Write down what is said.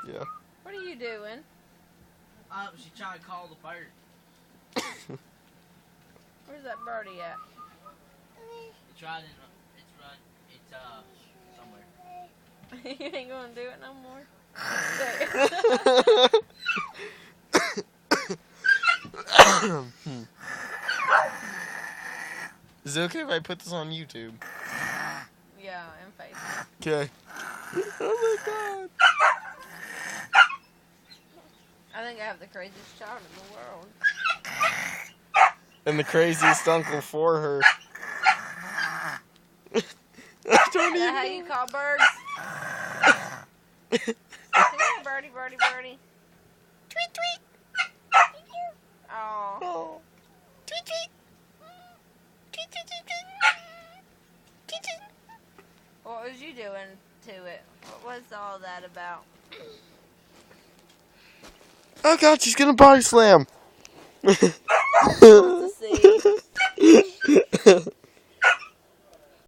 Yeah. What are you doing? She tried to call the bird. Where's that birdie at? It's right in. It's somewhere. You ain't gonna do it no more. Is it okay if I put this on YouTube? Yeah, and Facebook. Okay. Oh my god. I think I have the craziest child in the world. And the craziest uncle for her. I don't Is that how even you know. call birds? Come here, birdie, birdie, birdie. Tweet, tweet. Oh. Oh. Tweet, tweet. Tweet, tweet, tweet, tweet. Tweet, tweet. What was you doing to it? What was all that about? Oh god, she's gonna body slam. Wants to see.